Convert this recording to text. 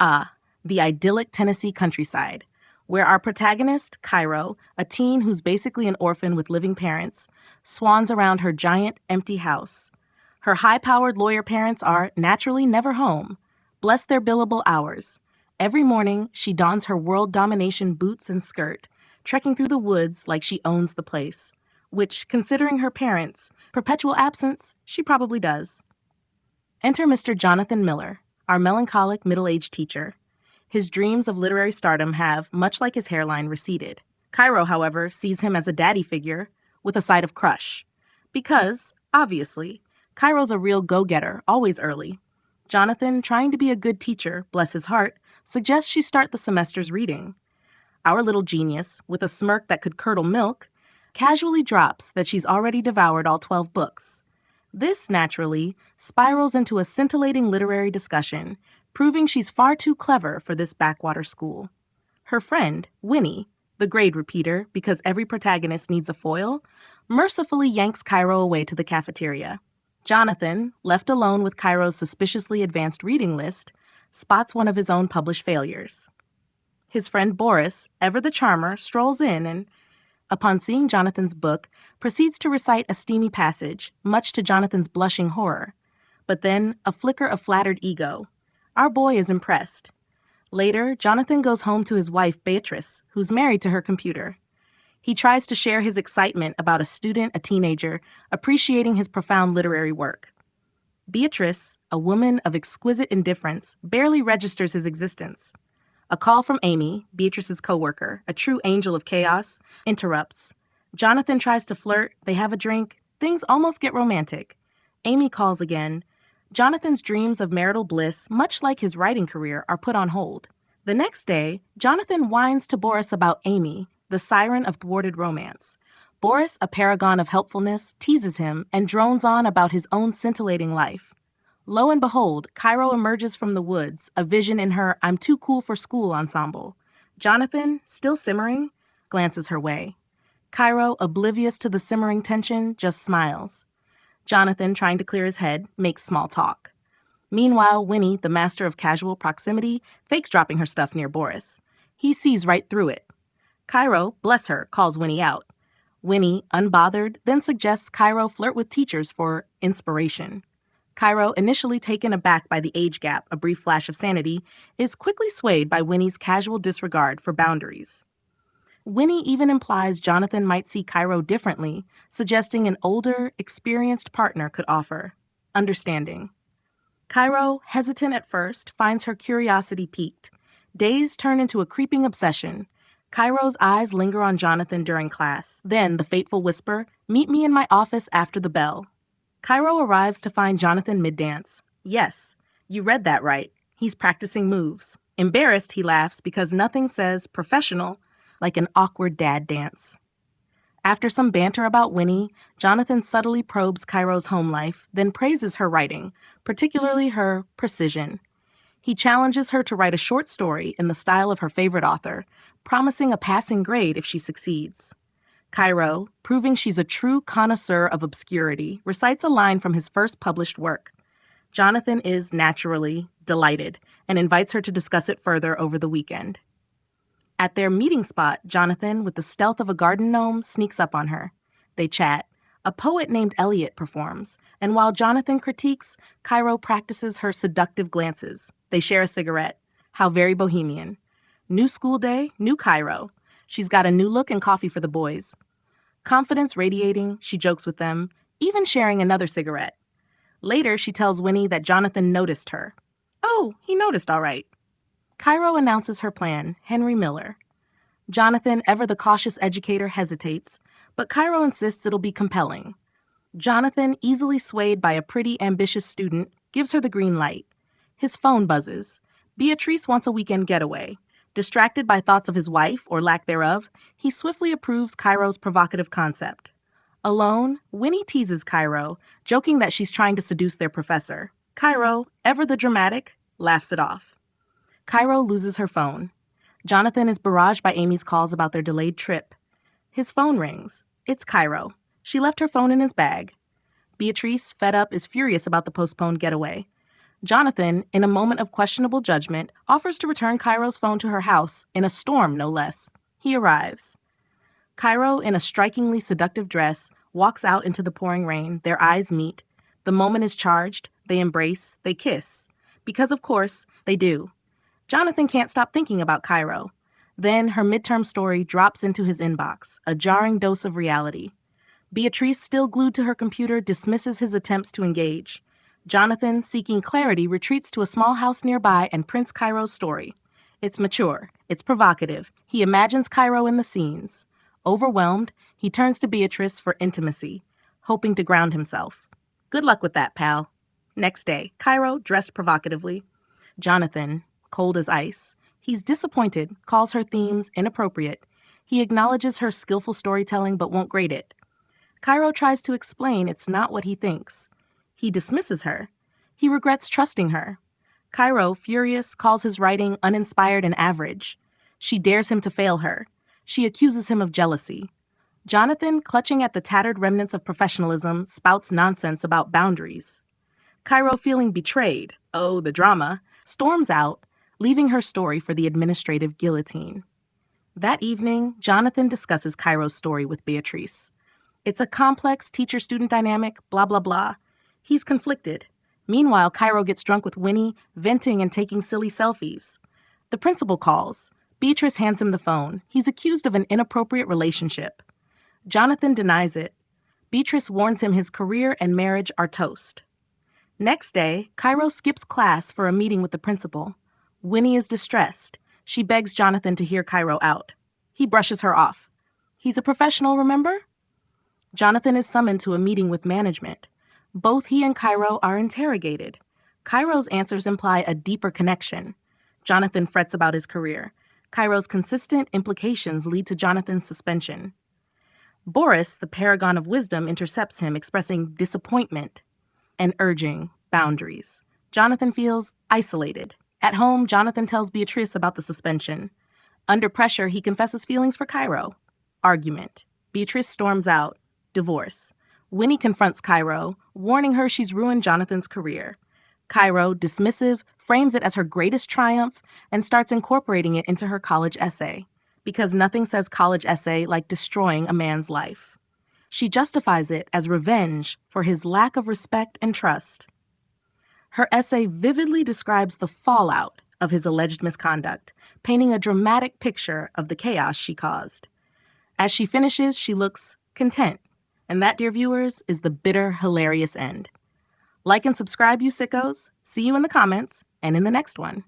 Ah, the idyllic Tennessee countryside, where our protagonist, Cairo, a teen who's basically an orphan with living parents, swans around her giant, empty house. Her high-powered lawyer parents are, naturally, never home. Bless their billable hours. Every morning, she dons her world domination boots and skirt, trekking through the woods like she owns the place. Which, considering her parents' perpetual absence, she probably does. Enter Mr. Jonathan Miller, our melancholic middle-aged teacher. His dreams of literary stardom have, much like his hairline, receded. Cairo, however, sees him as a daddy figure with a side of crush. Because, obviously, Cairo's a real go-getter, always early. Jonathan, trying to be a good teacher, bless his heart, suggests she start the semester's reading. Our little genius, with a smirk that could curdle milk, casually drops that she's already devoured all 12 books. This, naturally, spirals into a scintillating literary discussion, proving she's far too clever for this backwater school. Her friend, Winnie, the grade repeater because every protagonist needs a foil, mercifully yanks Cairo away to the cafeteria. Jonathan, left alone with Cairo's suspiciously advanced reading list, spots one of his own published failures. His friend Boris, ever the charmer, strolls in and, upon seeing Jonathan's book, proceeds to recite a steamy passage, much to Jonathan's blushing horror. But then, a flicker of flattered ego. Our boy is impressed. Later, Jonathan goes home to his wife, Beatrice, who's married to her computer. He tries to share his excitement about a student, a teenager, appreciating his profound literary work. Beatrice, a woman of exquisite indifference, barely registers his existence. A call from Amy, Beatrice's coworker, a true angel of chaos, interrupts. Jonathan tries to flirt, they have a drink, things almost get romantic. Amy calls again. Jonathan's dreams of marital bliss, much like his writing career, are put on hold. The next day, Jonathan whines to Boris about Amy, the siren of thwarted romance. Boris, a paragon of helpfulness, teases him and drones on about his own scintillating life. Lo and behold, Cairo emerges from the woods, a vision in her I'm too cool for school ensemble. Jonathan, still simmering, glances her way. Cairo, oblivious to the simmering tension, just smiles. Jonathan, trying to clear his head, makes small talk. Meanwhile, Winnie, the master of casual proximity, fakes dropping her stuff near Boris. He sees right through it. Cairo, bless her, calls Winnie out. Winnie, unbothered, then suggests Cairo flirt with teachers for inspiration. Cairo, initially taken aback by the age gap, a brief flash of sanity, is quickly swayed by Winnie's casual disregard for boundaries. Winnie even implies Jonathan might see Cairo differently, suggesting an older, experienced partner could offer understanding. Cairo, hesitant at first, finds her curiosity piqued. Days turn into a creeping obsession. Cairo's eyes linger on Jonathan during class. Then the fateful whisper, "Meet me in my office after the bell." Cairo arrives to find Jonathan mid-dance. Yes, you read that right. He's practicing moves. Embarrassed, he laughs because nothing says professional like an awkward dad dance. After some banter about Winnie, Jonathan subtly probes Cairo's home life, then praises her writing, particularly her precision. He challenges her to write a short story in the style of her favorite author, promising a passing grade if she succeeds. Cairo, proving she's a true connoisseur of obscurity, recites a line from his first published work. Jonathan is, naturally, delighted and invites her to discuss it further over the weekend. At their meeting spot, Jonathan, with the stealth of a garden gnome, sneaks up on her. They chat. A poet named Eliot performs, and while Jonathan critiques, Cairo practices her seductive glances. They share a cigarette. How very bohemian. New school day, new Cairo. She's got a new look and coffee for the boys. Confidence radiating, she jokes with them, even sharing another cigarette. Later, she tells Winnie that Jonathan noticed her. Oh, he noticed all right. Cairo announces her plan, Henry Miller. Jonathan, ever the cautious educator, hesitates, but Cairo insists it'll be compelling. Jonathan, easily swayed by a pretty, ambitious student, gives her the green light. His phone buzzes. Beatrice wants a weekend getaway. Distracted by thoughts of his wife, or lack thereof, he swiftly approves Cairo's provocative concept. Alone, Winnie teases Cairo, joking that she's trying to seduce their professor. Cairo, ever the dramatic, laughs it off. Cairo loses her phone. Jonathan is barraged by Amy's calls about their delayed trip. His phone rings. It's Cairo. She left her phone in his bag. Beatrice, fed up, is furious about the postponed getaway. Jonathan, in a moment of questionable judgment, offers to return Cairo's phone to her house, in a storm no less. He arrives. Cairo, in a strikingly seductive dress, walks out into the pouring rain. Their eyes meet. The moment is charged. They embrace. They kiss. Because, of course, they do. Jonathan can't stop thinking about Cairo. Then her midterm story drops into his inbox, a jarring dose of reality. Beatrice, still glued to her computer, dismisses his attempts to engage. Jonathan, seeking clarity, retreats to a small house nearby and prints Cairo's story. It's mature. It's provocative. He imagines Cairo in the scenes. Overwhelmed, he turns to Beatrice for intimacy, hoping to ground himself. Good luck with that, pal. Next day, Cairo, dressed provocatively. Jonathan, cold as ice. He's disappointed, calls her themes inappropriate. He acknowledges her skillful storytelling but won't grade it. Cairo tries to explain it's not what he thinks. He dismisses her. He regrets trusting her. Cairo, furious, calls his writing uninspired and average. She dares him to fail her. She accuses him of jealousy. Jonathan, clutching at the tattered remnants of professionalism, spouts nonsense about boundaries. Cairo, feeling betrayed, oh, the drama, storms out, leaving her story for the administrative guillotine. That evening, Jonathan discusses Cairo's story with Beatrice. It's a complex teacher-student dynamic, blah, blah, blah. He's conflicted. Meanwhile, Cairo gets drunk with Winnie, venting and taking silly selfies. The principal calls. Beatrice hands him the phone. He's accused of an inappropriate relationship. Jonathan denies it. Beatrice warns him his career and marriage are toast. Next day, Cairo skips class for a meeting with the principal. Winnie is distressed. She begs Jonathan to hear Cairo out. He brushes her off. He's a professional, remember? Jonathan is summoned to a meeting with management. Both he and Cairo are interrogated. Cairo's answers imply a deeper connection. Jonathan frets about his career. Cairo's consistent implications lead to Jonathan's suspension. Boris, the paragon of wisdom, intercepts him, expressing disappointment and urging boundaries. Jonathan feels isolated. At home, Jonathan tells Beatrice about the suspension. Under pressure, he confesses feelings for Cairo. Argument. Beatrice storms out. Divorce. Winnie confronts Cairo, warning her she's ruined Jonathan's career. Cairo, dismissive, frames it as her greatest triumph and starts incorporating it into her college essay, because nothing says college essay like destroying a man's life. She justifies it as revenge for his lack of respect and trust. Her essay vividly describes the fallout of his alleged misconduct, painting a dramatic picture of the chaos she caused. As she finishes, she looks content. And that, dear viewers, is the bitter, hilarious end. Like and subscribe, you sickos. See you in the comments and in the next one.